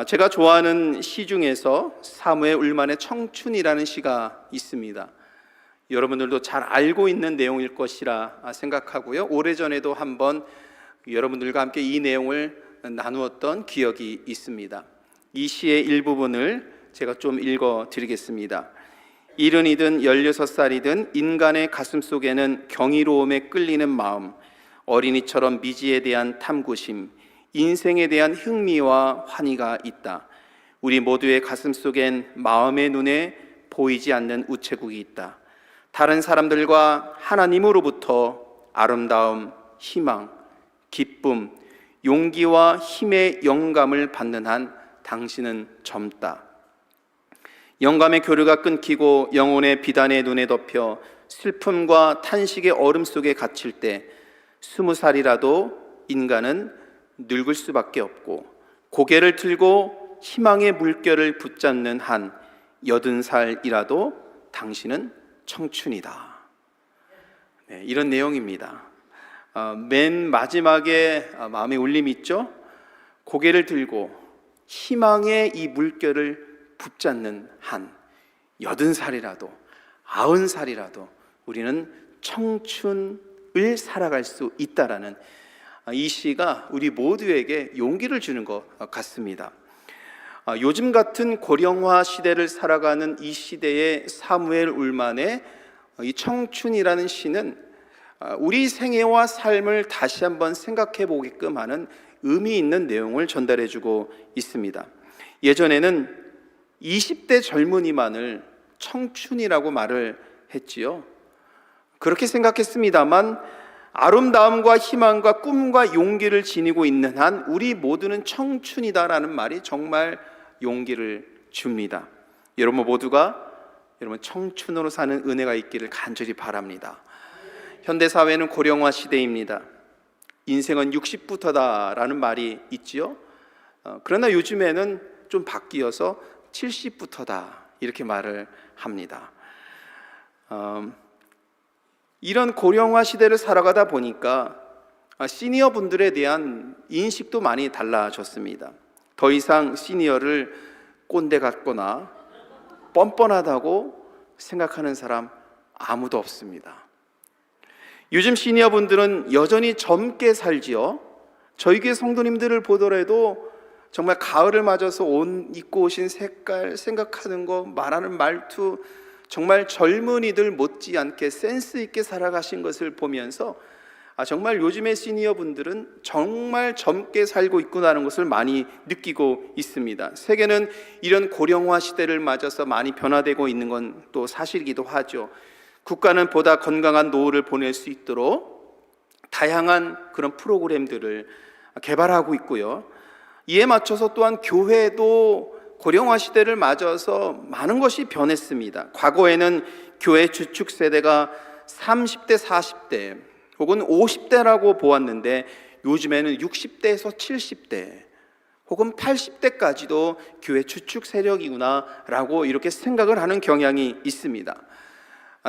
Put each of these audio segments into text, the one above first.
제가 좋아하는 시 중에서 사무엘 울만의 청춘이라는 시가 있습니다. 여러분들도 잘 알고 있는 내용일 것이라 생각하고요. 오래전에도 한번 여러분들과 함께 이 내용을 나누었던 기억이 있습니다. 이 시의 일부분을 제가 좀 읽어드리겠습니다. 이른이든 16살이든 인간의 가슴 속에는 경이로움에 끌리는 마음, 어린이처럼 미지에 대한 탐구심, 인생에 대한 흥미와 환희가 있다. 우리 모두의 가슴 속엔 마음의 눈에 보이지 않는 우체국이 있다. 다른 사람들과 하나님으로부터 아름다움, 희망, 기쁨, 용기와 힘의 영감을 받는 한 당신은 젊다. 영감의 교류가 끊기고 영혼의 비단의 눈에 덮여 슬픔과 탄식의 얼음 속에 갇힐 때 20살이라도 인간은 늙을 수밖에 없고, 고개를 들고 희망의 물결을 붙잡는 한 80살이라도 당신은 청춘이다. 네, 이런 내용입니다. 맨 마지막에 마음의 울림이 있죠. 고개를 들고 희망의 이 물결을 붙잡는 한 80살이라도 90살이라도 우리는 청춘을 살아갈 수 있다라는 이 시가 우리 모두에게 용기를 주는 것 같습니다. 요즘 같은 고령화 시대를 살아가는 이 시대의 사무엘 울만의 이 청춘이라는 시는 우리 생애와 삶을 다시 한번 생각해 보게끔 하는 의미 있는 내용을 전달해 주고 있습니다. 예전에는 20대 젊은이만을 청춘이라고 말을 했지요. 그렇게 생각했습니다만 아름다움과 희망과 꿈과 용기를 지니고 있는 한 우리 모두는 청춘이다라는 말이 정말 용기를 줍니다. 여러분 모두가 청춘으로 사는 은혜가 있기를 간절히 바랍니다. 현대사회는 고령화 시대입니다. 인생은 60부터다라는 말이 있지요. 그러나 요즘에는 좀 바뀌어서 70부터다 이렇게 말을 합니다. 이런 고령화 시대를 살아가다 보니까 시니어 분들에 대한 인식도 많이 달라졌습니다. 더 이상 시니어를 꼰대 같거나 뻔뻔하다고 생각하는 사람 아무도 없습니다. 요즘 시니어 분들은 여전히 젊게 살지요. 저희 교회 성도님들을 보더라도 정말 가을을 맞아서 옷 입고 오신 색깔, 생각하는 거, 말하는 말투, 정말 젊은이들 못지않게 센스 있게 살아가신 것을 보면서 정말 요즘의 시니어 분들은 정말 젊게 살고 있구나라는 것을 많이 느끼고 있습니다. 세계는 이런 고령화 시대를 맞아서 많이 변화되고 있는 건 또 사실이기도 하죠. 국가는 보다 건강한 노후를 보낼 수 있도록 다양한 그런 프로그램들을 개발하고 있고요. 이에 맞춰서 또한 교회도 고령화 시대를 맞아서 많은 것이 변했습니다. 과거에는 교회 주축 세대가 30대, 40대 혹은 50대라고 보았는데 요즘에는 60대에서 70대 혹은 80대까지도 교회 주축 세력이구나라고 이렇게 생각을 하는 경향이 있습니다.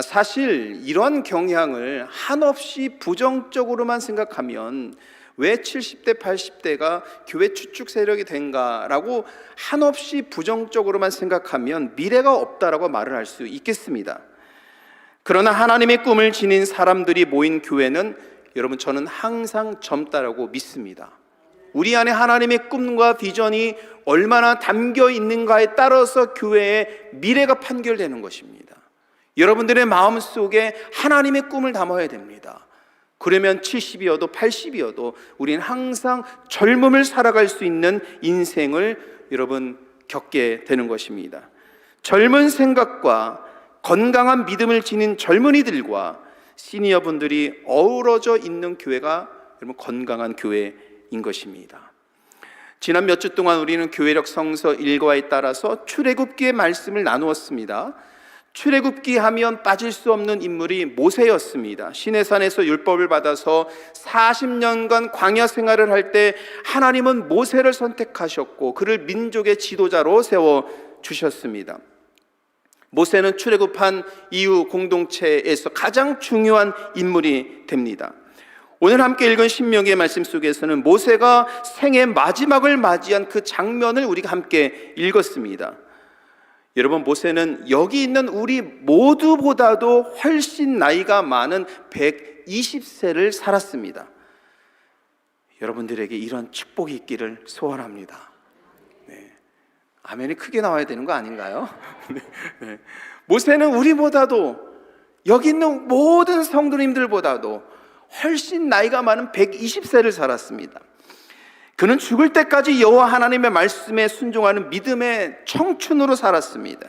사실 이런 경향을 한없이 부정적으로만 생각하면 왜 70대, 80대가 교회 추축 세력이 된가라고 한없이 부정적으로만 생각하면 미래가 없다라고 말을 할 수 있겠습니다. 그러나 하나님의 꿈을 지닌 사람들이 모인 교회는 여러분 저는 항상 젊다라고 믿습니다. 우리 안에 하나님의 꿈과 비전이 얼마나 담겨 있는가에 따라서 교회의 미래가 판결되는 것입니다. 여러분들의 마음속에 하나님의 꿈을 담아야 됩니다. 그러면 70이어도 80이어도 우리는 항상 젊음을 살아갈 수 있는 인생을 여러분 겪게 되는 것입니다. 젊은 생각과 건강한 믿음을 지닌 젊은이들과 시니어분들이 어우러져 있는 교회가 여러분 건강한 교회인 것입니다. 지난 몇 주 동안 우리는 교회력 성서 1과에 따라서 출애굽기의 말씀을 나누었습니다. 출애굽기 하면 빠질 수 없는 인물이 모세였습니다. 시내산에서 율법을 받아서 40년간 광야 생활을 할 때 하나님은 모세를 선택하셨고 그를 민족의 지도자로 세워주셨습니다. 모세는 출애굽한 이후 공동체에서 가장 중요한 인물이 됩니다. 오늘 함께 읽은 신명기의 말씀 속에서는 모세가 생의 마지막을 맞이한 그 장면을 우리가 함께 읽었습니다. 여러분, 모세는 여기 있는 우리 모두보다도 훨씬 나이가 많은 120세를 살았습니다. 여러분들에게 이런 축복이 있기를 소원합니다. 네. 아멘이 크게 나와야 되는 거 아닌가요? 네. 모세는 우리보다도, 여기 있는 모든 성도님들보다도 훨씬 나이가 많은 120세를 살았습니다. 그는 죽을 때까지 여호와 하나님의 말씀에 순종하는 믿음의 청춘으로 살았습니다.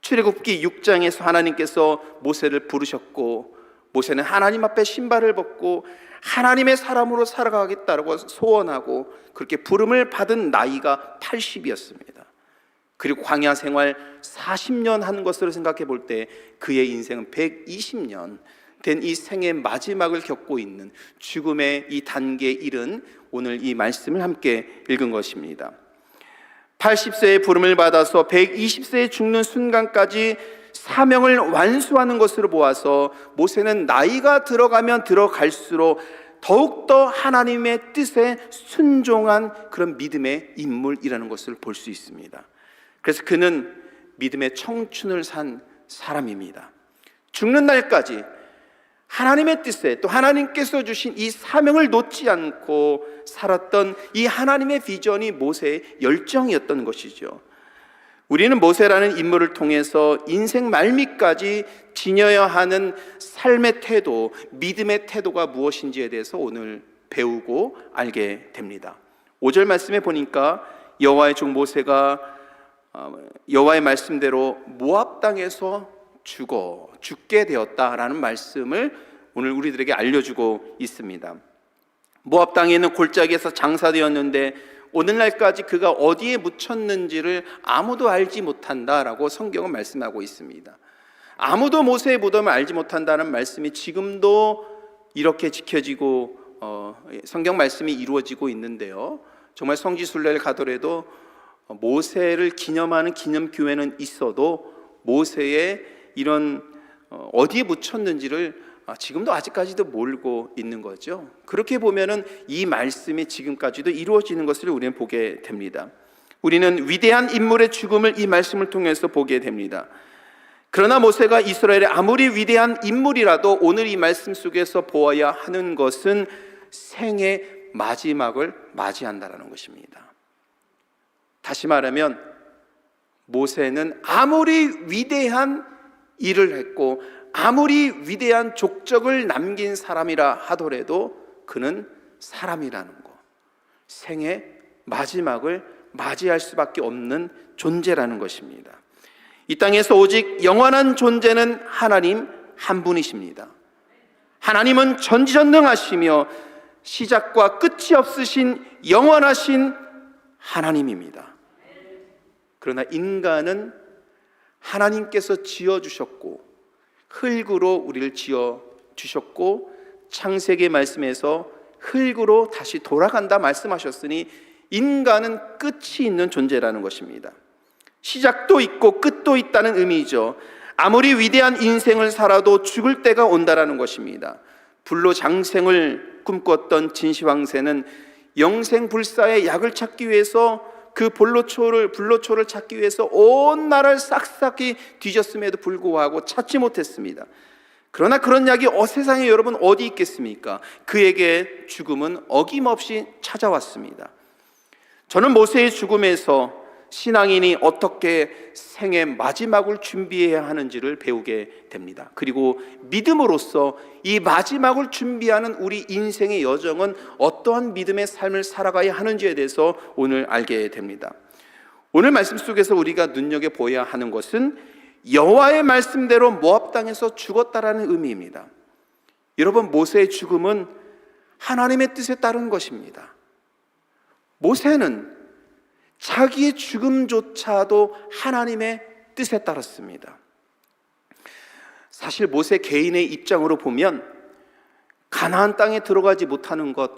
출애굽기 6장에서 하나님께서 모세를 부르셨고, 모세는 하나님 앞에 신발을 벗고 하나님의 사람으로 살아가겠다고 소원하고 그렇게 부름을 받은 나이가 80이었습니다. 그리고 광야 생활 40년 한 것으로 생각해 볼 때 그의 인생은 120년 된 이 생의 마지막을 겪고 있는 죽음의 이 단계에 이른 오늘 이 말씀을 함께 읽은 것입니다. 80세의 부름을 받아서 120세에 죽는 순간까지 사명을 완수하는 것으로 보아서 모세는 나이가 들어가면 들어갈수록 더욱더 하나님의 뜻에 순종한 그런 믿음의 인물이라는 것을 볼 수 있습니다. 그래서 그는 믿음의 청춘을 산 사람입니다. 죽는 날까지 하나님의 뜻에, 또 하나님께서 주신 이 사명을 놓지 않고 살았던 이 하나님의 비전이 모세의 열정이었던 것이죠. 우리는 모세라는 인물을 통해서 인생 말미까지 지녀야 하는 삶의 태도, 믿음의 태도가 무엇인지에 대해서 오늘 배우고 알게 됩니다. 5절 말씀에 보니까 여호와의 종 모세가 여호와의 말씀대로 모압 땅에서 죽게 되었다라는 말씀을 오늘 우리들에게 알려주고 있습니다. 모압 땅에 있는 골짜기에서 장사되었는데 오늘날까지 그가 어디에 묻혔는지를 아무도 알지 못한다라고 성경은 말씀하고 있습니다. 아무도 모세의 무덤을 알지 못한다는 말씀이 지금도 이렇게 지켜지고 성경 말씀이 이루어지고 있는데요, 정말 성지순례를 가더라도 모세를 기념하는 기념교회는 있어도 모세의 이런 어디에 묻혔는지를 지금도 아직까지도 모르고 있는 거죠. 그렇게 보면은 이 말씀이 지금까지도 이루어지는 것을 우리는 보게 됩니다. 우리는 위대한 인물의 죽음을 이 말씀을 통해서 보게 됩니다. 그러나 모세가 이스라엘의 아무리 위대한 인물이라도 오늘 이 말씀 속에서 보아야 하는 것은 생의 마지막을 맞이한다는 것입니다. 다시 말하면 모세는 아무리 위대한 일을 했고 아무리 위대한 족적을 남긴 사람이라 하더라도 그는 사람이라는 것, 생의 마지막을 맞이할 수밖에 없는 존재라는 것입니다. 이 땅에서 오직 영원한 존재는 하나님 한 분이십니다. 하나님은 전지전능하시며 시작과 끝이 없으신 영원하신 하나님입니다. 그러나 인간은 하나님께서 지어주셨고 흙으로 우리를 지어주셨고 창세기 말씀에서 흙으로 다시 돌아간다 말씀하셨으니 인간은 끝이 있는 존재라는 것입니다. 시작도 있고 끝도 있다는 의미죠. 아무리 위대한 인생을 살아도 죽을 때가 온다라는 것입니다. 불로장생을 꿈꿨던 진시황새는 영생불사의 약을 찾기 위해서 그 불로초를 찾기 위해서 온 나라를 싹싹이 뒤졌음에도 불구하고 찾지 못했습니다. 그러나 그런 약이 세상에 여러분 어디 있겠습니까? 그에게 죽음은 어김없이 찾아왔습니다. 저는 모세의 죽음에서 신앙인이 어떻게 생의 마지막을 준비해야 하는지를 배우게 됩니다. 그리고 믿음으로써 이 마지막을 준비하는 우리 인생의 여정은 어떠한 믿음의 삶을 살아가야 하는지에 대해서 오늘 알게 됩니다. 오늘 말씀 속에서 우리가 눈여겨보아야 하는 것은 여호와의 말씀대로 모압 땅에서 죽었다라는 의미입니다. 여러분, 모세의 죽음은 하나님의 뜻에 따른 것입니다. 모세는 자기의 죽음조차도 하나님의 뜻에 따랐습니다. 사실 모세 개인의 입장으로 보면 가나안 땅에 들어가지 못하는 것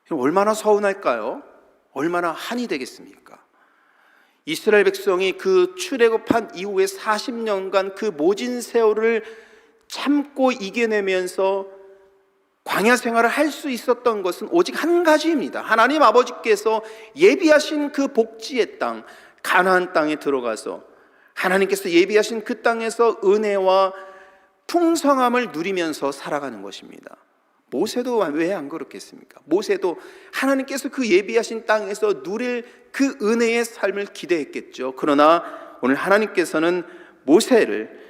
얼마나 서운할까요? 얼마나 한이 되겠습니까? 이스라엘 백성이 그 출애굽한 이후에 40년간 그 모진 세월을 참고 이겨내면서 광야 생활을 할 수 있었던 것은 오직 한 가지입니다. 하나님 아버지께서 예비하신 그 복지의 땅, 가나안 땅에 들어가서 하나님께서 예비하신 그 땅에서 은혜와 풍성함을 누리면서 살아가는 것입니다. 모세도 왜 안 그렇겠습니까? 모세도 하나님께서 그 예비하신 땅에서 누릴 그 은혜의 삶을 기대했겠죠. 그러나 오늘 하나님께서는 모세를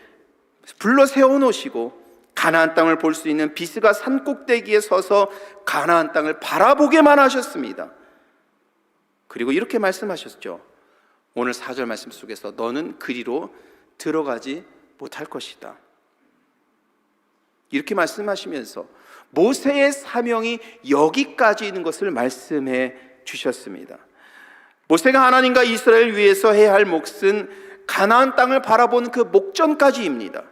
불러 세워놓으시고 가나안 땅을 볼 수 있는 비스가 산 꼭대기에 서서 가나안 땅을 바라보게만 하셨습니다. 그리고 이렇게 말씀하셨죠. 오늘 4절 말씀 속에서 너는 그리로 들어가지 못할 것이다. 이렇게 말씀하시면서 모세의 사명이 여기까지 있는 것을 말씀해 주셨습니다. 모세가 하나님과 이스라엘 위해서 해야 할 몫은 가나안 땅을 바라보는 그 목전까지입니다.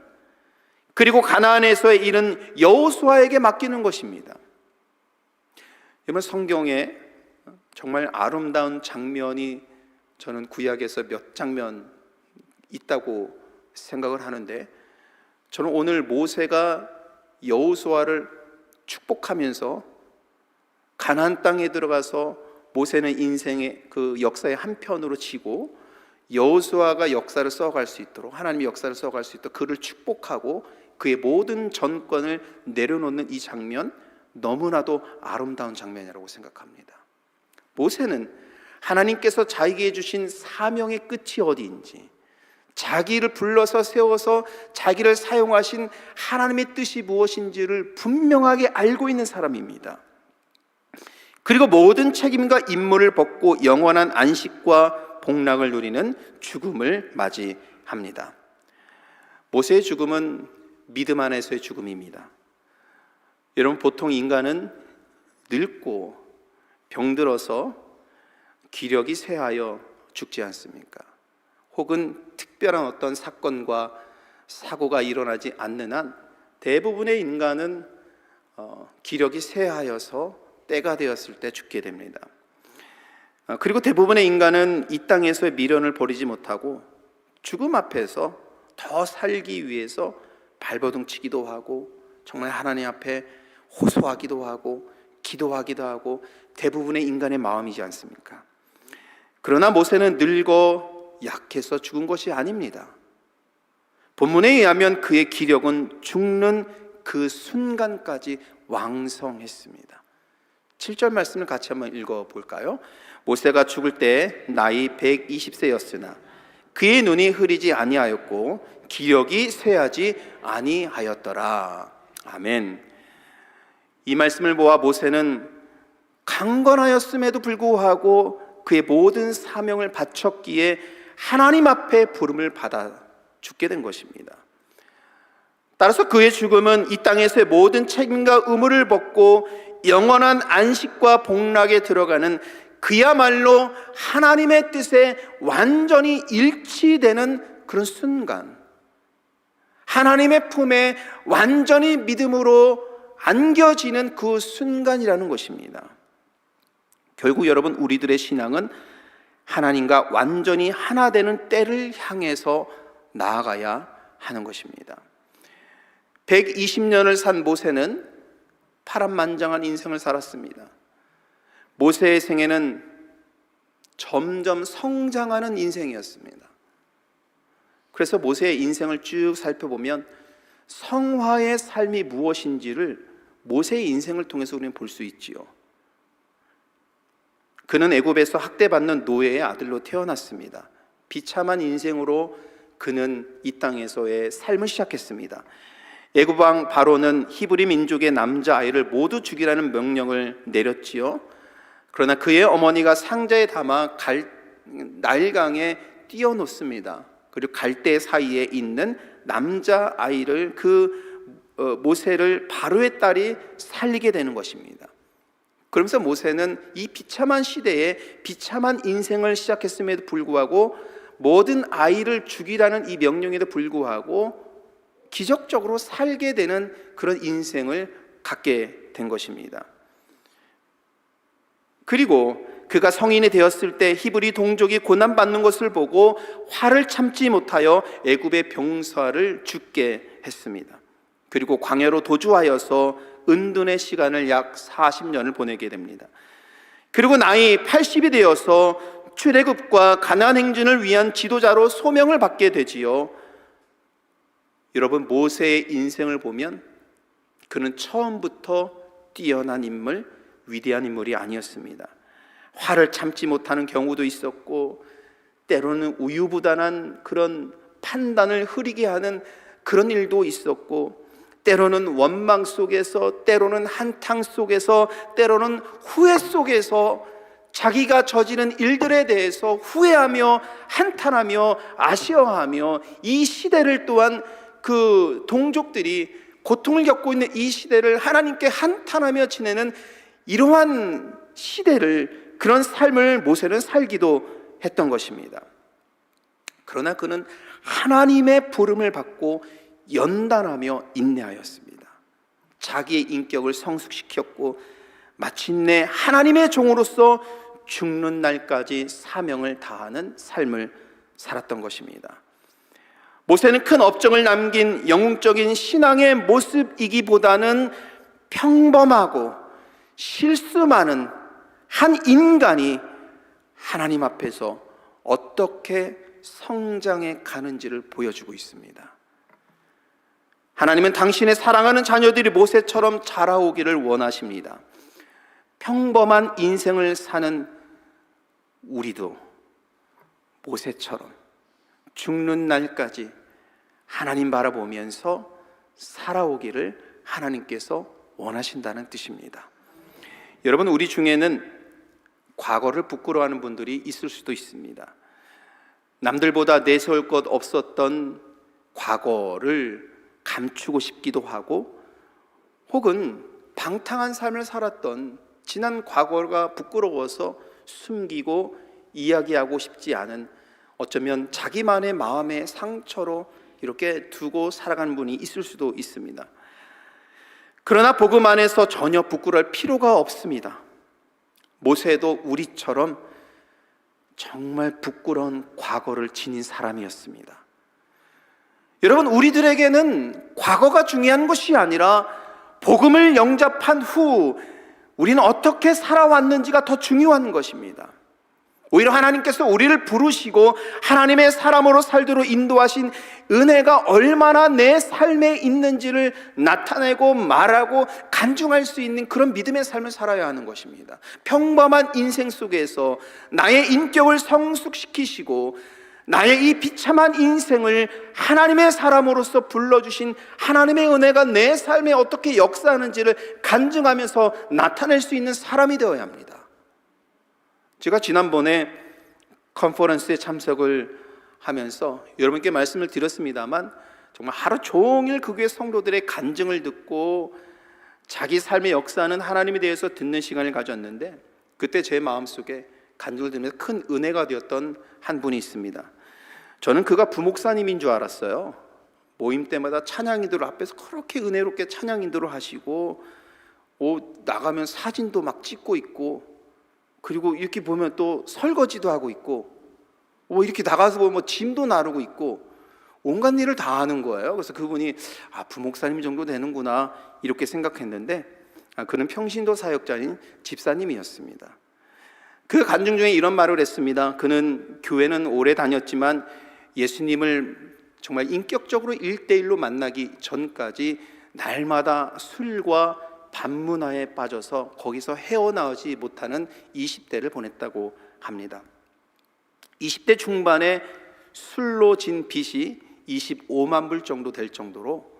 그리고 가나안에서의 일은 여호수아에게 맡기는 것입니다. 이번 성경에 정말 아름다운 장면이 저는 구약에서 몇 장면 있다고 생각을 하는데, 저는 오늘 모세가 여호수아를 축복하면서 가나안 땅에 들어가서 모세는 인생의 그 역사의 한 편으로 치고 여호수아가 역사를 써갈 수 있도록, 하나님의 역사를 써갈 수 있도록 그를 축복하고 그의 모든 전권을 내려놓는 이 장면, 너무나도 아름다운 장면이라고 생각합니다. 모세는 하나님께서 자기에게 주신 사명의 끝이 어디인지, 자기를 불러서 세워서 자기를 사용하신 하나님의 뜻이 무엇인지를 분명하게 알고 있는 사람입니다. 그리고 모든 책임과 임무를 벗고 영원한 안식과 복락을 누리는 죽음을 맞이합니다. 모세의 죽음은 믿음 안에서의 죽음입니다. 여러분, 보통 인간은 늙고 병들어서 기력이 쇠하여 죽지 않습니까? 혹은 특별한 어떤 사건과 사고가 일어나지 않는 한 대부분의 인간은 기력이 쇠하여서 때가 되었을 때 죽게 됩니다. 그리고 대부분의 인간은 이 땅에서의 미련을 버리지 못하고 죽음 앞에서 더 살기 위해서 발버둥치기도 하고 정말 하나님 앞에 호소하기도 하고 기도하기도 하고 대부분의 인간의 마음이지 않습니까? 그러나 모세는 늙어 약해서 죽은 것이 아닙니다. 본문에 의하면 그의 기력은 죽는 그 순간까지 왕성했습니다. 7절 말씀을 같이 한번 읽어볼까요? 모세가 죽을 때 나이 120세였으나 그의 눈이 흐리지 아니하였고 기력이 쇠하지 아니하였더라. 아멘. 이 말씀을 보아 모세는 강건하였음에도 불구하고 그의 모든 사명을 바쳤기에 하나님 앞에 부름을 받아 죽게 된 것입니다. 따라서 그의 죽음은 이 땅에서의 모든 책임과 의무를 벗고 영원한 안식과 복락에 들어가는 그야말로 하나님의 뜻에 완전히 일치되는 그런 순간, 하나님의 품에 완전히 믿음으로 안겨지는 그 순간이라는 것입니다. 결국 여러분, 우리들의 신앙은 하나님과 완전히 하나 되는 때를 향해서 나아가야 하는 것입니다. 120년을 산 모세는 파란만장한 인생을 살았습니다. 모세의 생애는 점점 성장하는 인생이었습니다. 그래서 모세의 인생을 쭉 살펴보면 성화의 삶이 무엇인지를 모세의 인생을 통해서 우리는 볼 수 있지요. 그는 애굽에서 학대받는 노예의 아들로 태어났습니다. 비참한 인생으로 그는 이 땅에서의 삶을 시작했습니다. 애굽 왕 바로는 히브리 민족의 남자아이를 모두 죽이라는 명령을 내렸지요. 그러나 그의 어머니가 상자에 담아 나일강에 띄워놓습니다. 그리고 갈대 사이에 있는 남자아이를 모세를 바로의 딸이 살리게 되는 것입니다. 그러면서 모세는 이 비참한 시대에 비참한 인생을 시작했음에도 불구하고 모든 아이를 죽이라는 이 명령에도 불구하고 기적적으로 살게 되는 그런 인생을 갖게 된 것입니다. 그리고 그가 성인이 되었을 때 히브리 동족이 고난받는 것을 보고 화를 참지 못하여 애굽의 병사를 죽게 했습니다. 그리고 광야로 도주하여서 은둔의 시간을 약 40년을 보내게 됩니다. 그리고 나이 80이 되어서 출애굽과 가나안 행진을 위한 지도자로 소명을 받게 되지요. 여러분, 모세의 인생을 보면 그는 처음부터 뛰어난 인물, 위대한 인물이 아니었습니다. 화를 참지 못하는 경우도 있었고, 때로는 우유부단한 그런 판단을 흐리게 하는 그런 일도 있었고, 때로는 원망 속에서, 때로는 한탕 속에서, 때로는 후회 속에서 자기가 저지른 일들에 대해서 후회하며 한탄하며 아쉬워하며, 이 시대를 또한 그 동족들이 고통을 겪고 있는 이 시대를 하나님께 한탄하며 지내는 이러한 시대를, 그런 삶을 모세는 살기도 했던 것입니다. 그러나 그는 하나님의 부름을 받고 연단하며 인내하였습니다. 자기의 인격을 성숙시켰고 마침내 하나님의 종으로서 죽는 날까지 사명을 다하는 삶을 살았던 것입니다. 모세는 큰 업적을 남긴 영웅적인 신앙의 모습이기보다는 평범하고 실수 많은 한 인간이 하나님 앞에서 어떻게 성장해 가는지를 보여주고 있습니다. 하나님은 당신의 사랑하는 자녀들이 모세처럼 자라오기를 원하십니다. 평범한 인생을 사는 우리도 모세처럼 죽는 날까지 하나님 바라보면서 살아오기를 하나님께서 원하신다는 뜻입니다. 여러분, 우리 중에는 과거를 부끄러워하는 분들이 있을 수도 있습니다. 남들보다 내세울 것 없었던 과거를 감추고 싶기도 하고, 혹은 방탕한 삶을 살았던 지난 과거가 부끄러워서 숨기고 이야기하고 싶지 않은, 어쩌면 자기만의 마음의 상처로 이렇게 두고 살아가는 분이 있을 수도 있습니다. 그러나 복음 안에서 전혀 부끄러울 필요가 없습니다. 모세도 우리처럼 정말 부끄러운 과거를 지닌 사람이었습니다. 여러분, 우리들에게는 과거가 중요한 것이 아니라 복음을 영접한 후 우리는 어떻게 살아왔는지가 더 중요한 것입니다. 오히려 하나님께서 우리를 부르시고 하나님의 사람으로 살도록 인도하신 은혜가 얼마나 내 삶에 있는지를 나타내고 말하고 간증할 수 있는 그런 믿음의 삶을 살아야 하는 것입니다. 평범한 인생 속에서 나의 인격을 성숙시키시고 나의 이 비참한 인생을 하나님의 사람으로서 불러주신 하나님의 은혜가 내 삶에 어떻게 역사하는지를 간증하면서 나타낼 수 있는 사람이 되어야 합니다. 제가 지난번에 컨퍼런스에 참석을 하면서 여러분께 말씀을 드렸습니다만, 정말 하루 종일 그 교회 성도들의 간증을 듣고 자기 삶의 역사하는 하나님에 대해서 듣는 시간을 가졌는데, 그때 제 마음속에 간증을 들으면서 큰 은혜가 되었던 한 분이 있습니다. 저는 그가 부목사님인 줄 알았어요. 모임 때마다 찬양인도를 앞에서 그렇게 은혜롭게 찬양인도를 하시고, 나가면 사진도 막 찍고 있고, 그리고 이렇게 보면 또 설거지도 하고 있고, 이렇게 나가서 보면 짐도 나르고 있고, 온갖 일을 다 하는 거예요. 그래서 그분이 부목사님 정도 되는구나 이렇게 생각했는데, 그는 평신도 사역자인 집사님이었습니다. 그 간증 중에 이런 말을 했습니다. 그는 교회는 오래 다녔지만 예수님을 정말 인격적으로 1대1로 만나기 전까지 날마다 술과 밤문화에 빠져서 거기서 헤어나오지 못하는 20대를 보냈다고 합니다. 20대 중반에 술로 진 빚이 25만 불 정도 될 정도로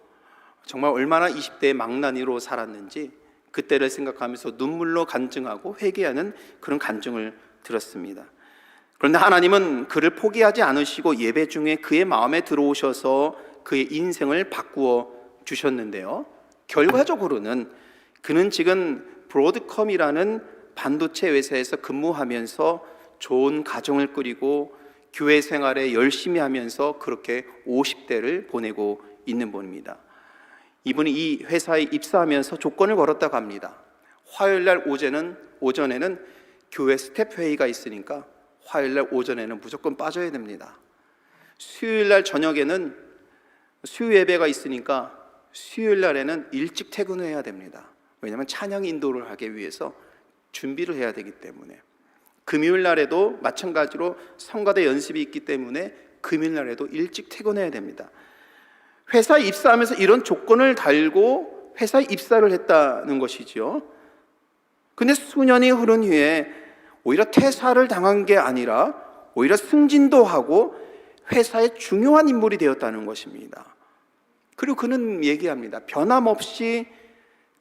정말 얼마나 20대의 망나니로 살았는지 그때를 생각하면서 눈물로 간증하고 회개하는 그런 간증을 들었습니다. 그런데 하나님은 그를 포기하지 않으시고 예배 중에 그의 마음에 들어오셔서 그의 인생을 바꾸어 주셨는데요, 결과적으로는 그는 지금 브로드컴이라는 반도체 회사에서 근무하면서 좋은 가정을 꾸리고 교회 생활에 열심히 하면서 그렇게 50대를 보내고 있는 분입니다. 이분이 이 회사에 입사하면서 조건을 걸었다고 합니다. 화요일날 오전에는 교회 스텝 회의가 있으니까 화요일날 오전에는 무조건 빠져야 됩니다. 수요일날 저녁에는 수요 예배가 있으니까 수요일날에는 일찍 퇴근해야 됩니다. 왜냐하면 찬양 인도를 하기 위해서 준비를 해야 되기 때문에, 금요일 날에도 마찬가지로 성가대 연습이 있기 때문에 금요일 날에도 일찍 퇴근해야 됩니다. 회사에 입사하면서 이런 조건을 달고 회사에 입사를 했다는 것이지요. 근데 수년이 흐른 후에 오히려 퇴사를 당한 게 아니라 오히려 승진도 하고 회사의 중요한 인물이 되었다는 것입니다. 그리고 그는 얘기합니다. 변함없이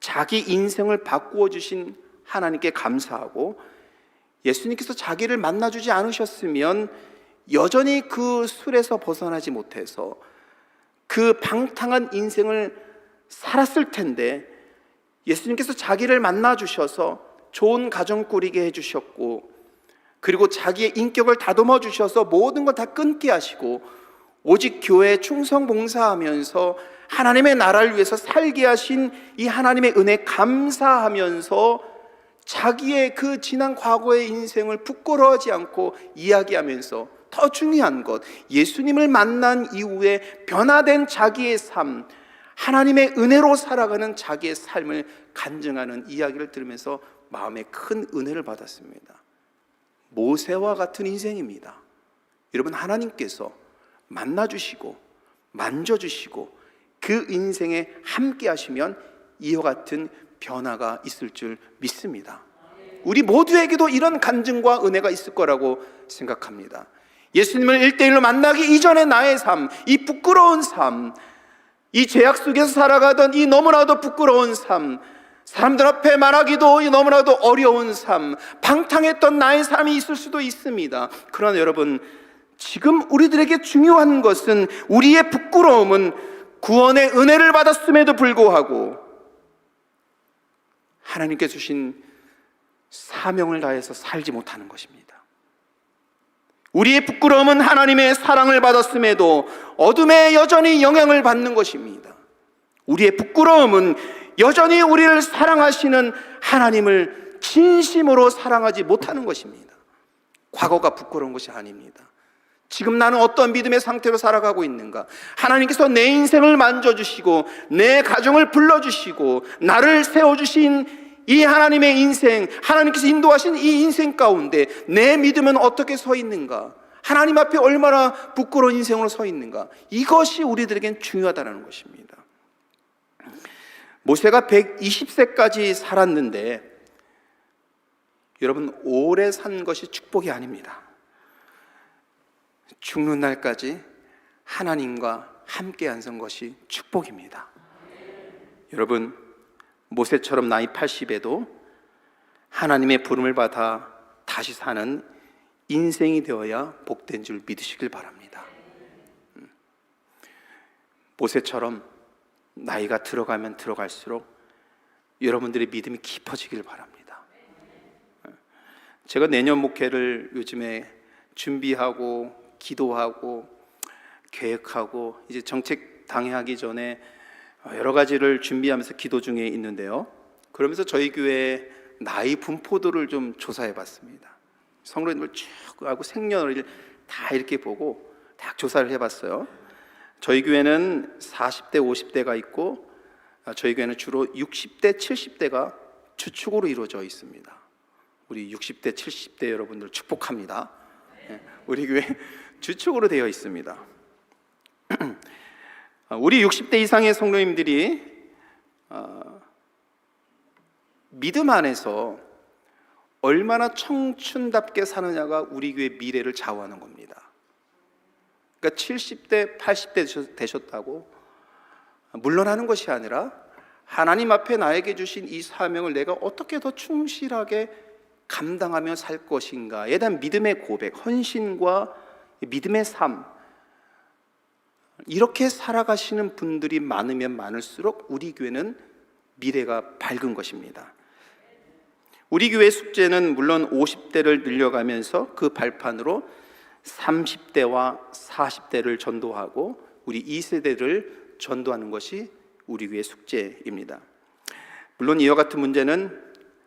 자기 인생을 바꾸어 주신 하나님께 감사하고, 예수님께서 자기를 만나주지 않으셨으면 여전히 그 술에서 벗어나지 못해서 그 방탕한 인생을 살았을 텐데, 예수님께서 자기를 만나주셔서 좋은 가정 꾸리게 해주셨고, 그리고 자기의 인격을 다듬어 주셔서 모든 걸 다 끊게 하시고 오직 교회에 충성 봉사하면서 하나님의 나라를 위해서 살게 하신 이 하나님의 은혜에 감사하면서 자기의 그 지난 과거의 인생을 부끄러워하지 않고 이야기하면서, 더 중요한 것, 예수님을 만난 이후에 변화된 자기의 삶, 하나님의 은혜로 살아가는 자기의 삶을 간증하는 이야기를 들으면서 마음에 큰 은혜를 받았습니다. 모세와 같은 인생입니다. 여러분, 하나님께서 만나주시고 만져주시고 그 인생에 함께 하시면 이와 같은 변화가 있을 줄 믿습니다. 우리 모두에게도 이런 간증과 은혜가 있을 거라고 생각합니다. 예수님을 1대1로 만나기 이전의 나의 삶, 이 부끄러운 삶, 이 죄악 속에서 살아가던 이 너무나도 부끄러운 삶, 사람들 앞에 말하기도 너무나도 어려운 삶, 방탕했던 나의 삶이 있을 수도 있습니다. 그러나 여러분, 지금 우리들에게 중요한 것은, 우리의 부끄러움은 구원의 은혜를 받았음에도 불구하고 하나님께 주신 사명을 다해서 살지 못하는 것입니다. 우리의 부끄러움은 하나님의 사랑을 받았음에도 어둠에 여전히 영향을 받는 것입니다. 우리의 부끄러움은 여전히 우리를 사랑하시는 하나님을 진심으로 사랑하지 못하는 것입니다. 과거가 부끄러운 것이 아닙니다. 지금 나는 어떤 믿음의 상태로 살아가고 있는가? 하나님께서 내 인생을 만져주시고 내 가정을 불러주시고 나를 세워주신 이 하나님의 인생, 하나님께서 인도하신 이 인생 가운데 내 믿음은 어떻게 서 있는가? 하나님 앞에 얼마나 부끄러운 인생으로 서 있는가? 이것이 우리들에겐 중요하다는 것입니다. 모세가 120세까지 살았는데, 여러분, 오래 산 것이 축복이 아닙니다. 죽는 날까지 하나님과 함께 앉은 것이 축복입니다. 여러분, 모세처럼 나이 80에도 하나님의 부름을 받아 다시 사는 인생이 되어야 복된 줄 믿으시길 바랍니다. 모세처럼 나이가 들어가면 들어갈수록 여러분들의 믿음이 깊어지길 바랍니다. 제가 내년 목회를 요즘에 준비하고 기도하고 계획하고 이제 정책 당회하기 전에 여러 가지를 준비하면서 기도 중에 있는데요. 그러면서 저희 교회 나이 분포도를 좀 조사해 봤습니다. 성도님들 쭉 하고 생년월일 다 이렇게 보고 딱 조사를 해봤어요. 저희 교회는 40대, 50대가 있고, 저희 교회는 주로 60대, 70대가 주축으로 이루어져 있습니다. 우리 60대, 70대 여러분들 축복합니다. 우리 교회 주축으로 되어 있습니다. 우리 60대 이상의 성도님들이 믿음 안에서 얼마나 청춘답게 사느냐가 우리 교회 미래를 좌우하는 겁니다. 그러니까 70대, 80대 되셨다고 물러나는 것이 아니라 하나님 앞에 나에게 주신 이 사명을 내가 어떻게 더 충실하게 감당하며 살 것인가에 대한 믿음의 고백, 헌신과 믿음의 삶, 이렇게 살아가시는 분들이 많으면 많을수록 우리 교회는 미래가 밝은 것입니다. 우리 교회 숙제는 물론 50대를 늘려가면서 그 발판으로 30대와 40대를 전도하고 우리 2세대를 전도하는 것이 우리 교회 숙제입니다. 물론 이와 같은 문제는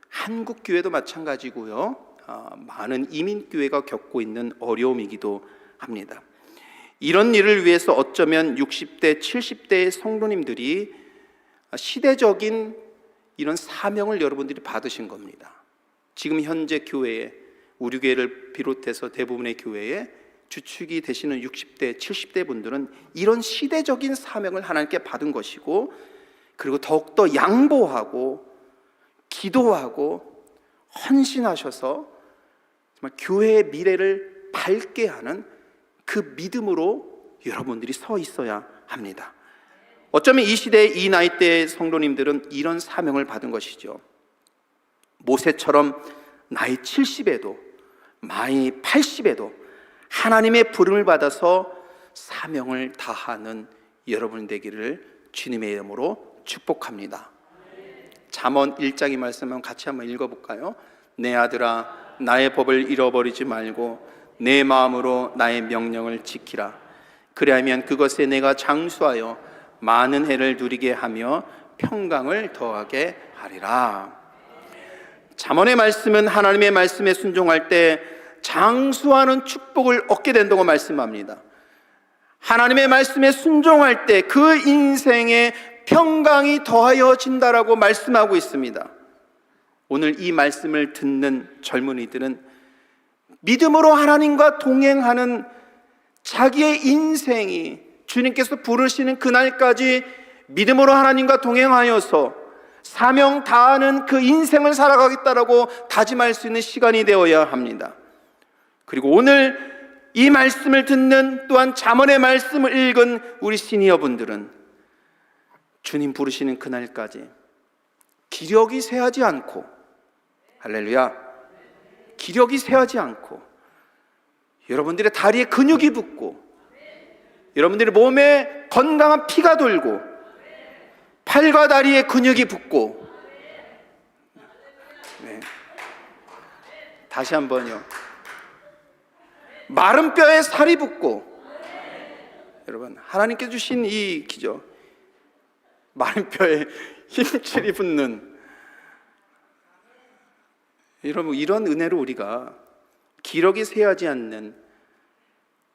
한국 교회도 마찬가지고요, 많은 이민 교회가 겪고 있는 어려움이기도 합니다. 이런 일을 위해서 어쩌면 60대, 70대의 성도님들이 시대적인 이런 사명을 여러분들이 받으신 겁니다. 지금 현재 교회에, 우리 교회를 비롯해서 대부분의 교회에 주축이 되시는 60대, 70대 분들은 이런 시대적인 사명을 하나님께 받은 것이고, 그리고 더욱더 양보하고 기도하고 헌신하셔서 정말 교회의 미래를 밝게 하는 그 믿음으로 여러분들이 서 있어야 합니다. 어쩌면 이 시대의 이 나이대의 성도님들은 이런 사명을 받은 것이죠. 모세처럼 나이 70에도 나이 80에도 하나님의 부름을 받아서 사명을 다하는 여러분 되기를 주님의 이름으로 축복합니다. 잠언 1장의 말씀을 같이 한번 읽어볼까요? 내 아들아, 나의 법을 잃어버리지 말고 내 마음으로 나의 명령을 지키라. 그리하면 그것에 내가 장수하여 많은 해를 누리게 하며 평강을 더하게 하리라. 잠언의 말씀은 하나님의 말씀에 순종할 때 장수하는 축복을 얻게 된다고 말씀합니다. 하나님의 말씀에 순종할 때 그 인생에 평강이 더하여진다라고 말씀하고 있습니다. 오늘 이 말씀을 듣는 젊은이들은 믿음으로 하나님과 동행하는 자기의 인생이 주님께서 부르시는 그날까지 믿음으로 하나님과 동행하여서 사명 다하는 그 인생을 살아가겠다라고 다짐할 수 있는 시간이 되어야 합니다. 그리고 오늘 이 말씀을 듣는, 또한 잠언의 말씀을 읽은 우리 시니어분들은 주님 부르시는 그날까지 기력이 쇠하지 않고, 할렐루야, 기력이 쇠하지 않고 여러분들의 다리에 근육이 붙고 여러분들의 몸에 건강한 피가 돌고 팔과 다리에 근육이 붙고, 네. 다시 한번요. 마른 뼈에 살이 붙고, 여러분 하나님께 주신 이 기죠, 마른 뼈에 힘줄이 붙는 여러분, 이런 은혜로 우리가 기력이 쇠하지 않는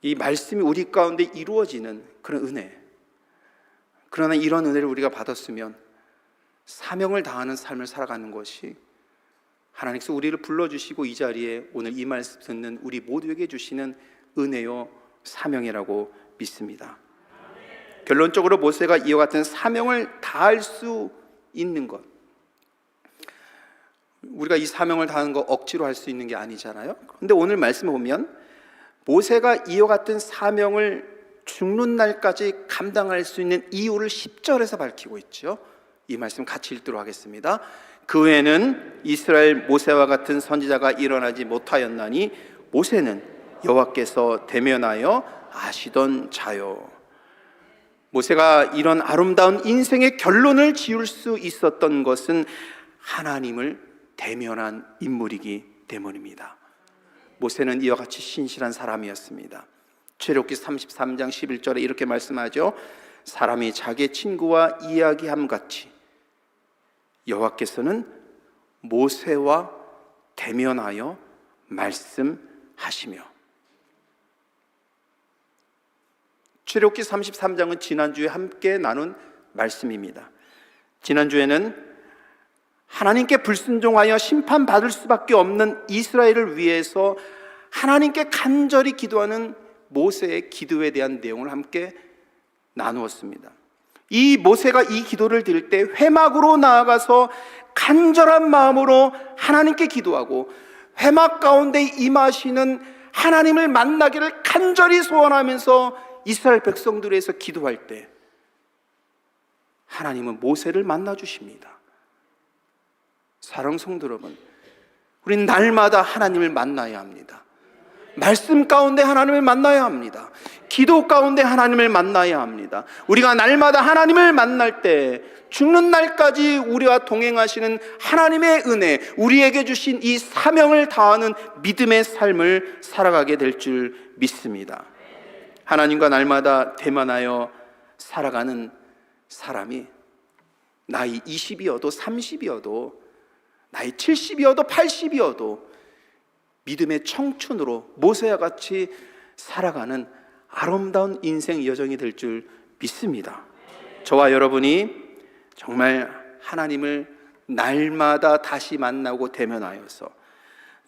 이 말씀이 우리 가운데 이루어지는 그런 은혜, 그러나 이런 은혜를 우리가 받았으면 사명을 다하는 삶을 살아가는 것이 하나님께서 우리를 불러주시고 이 자리에 오늘 이 말씀 듣는 우리 모두에게 주시는 은혜요 사명이라고 믿습니다. 결론적으로 모세가 이와 같은 사명을 다할 수 있는 것, 우리가 이 사명을 다하는 거 억지로 할 수 있는 게 아니잖아요. 그런데 오늘 말씀을 보면 모세가 이와 같은 사명을 죽는 날까지 감당할 수 있는 이유를 10절에서 밝히고 있죠. 이 말씀 같이 읽도록 하겠습니다. 그 후에는 이스라엘 모세와 같은 선지자가 일어나지 못하였나니 모세는 여호와께서 대면하여 아시던 자요. 모세가 이런 아름다운 인생의 결론을 지을 수 있었던 것은 하나님을 대면한 인물이기 때문입니다. 모세는 이와 같이 신실한 사람이었습니다. 출애굽기 33장 11절에 이렇게 말씀하죠. 사람이 자기 친구와 이야기함 같이 여호와께서는 모세와 대면하여 말씀하시며. 출애굽기 33장은 지난주에 함께 나눈 말씀입니다. 지난주에는 하나님께 불순종하여 심판받을 수밖에 없는 이스라엘을 위해서 하나님께 간절히 기도하는 모세의 기도에 대한 내용을 함께 나누었습니다. 이 모세가 이 기도를 드릴 때 회막으로 나아가서 간절한 마음으로 하나님께 기도하고 회막 가운데 임하시는 하나님을 만나기를 간절히 소원하면서 이스라엘 백성들을 위해서 기도할 때 하나님은 모세를 만나 주십니다. 사랑하는 성도 여러분, 우리는 날마다 하나님을 만나야 합니다. 말씀 가운데 하나님을 만나야 합니다. 기도 가운데 하나님을 만나야 합니다. 우리가 날마다 하나님을 만날 때 죽는 날까지 우리와 동행하시는 하나님의 은혜, 우리에게 주신 이 사명을 다하는 믿음의 삶을 살아가게 될 줄 믿습니다. 하나님과 날마다 대면하여 살아가는 사람이 나이 20이어도 30이어도 나이 70이어도 80이어도 믿음의 청춘으로 모세와 같이 살아가는 아름다운 인생 여정이 될 줄 믿습니다. 저와 여러분이 정말 하나님을 날마다 다시 만나고 대면하여서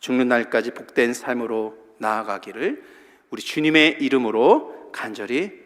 죽는 날까지 복된 삶으로 나아가기를 우리 주님의 이름으로 간절히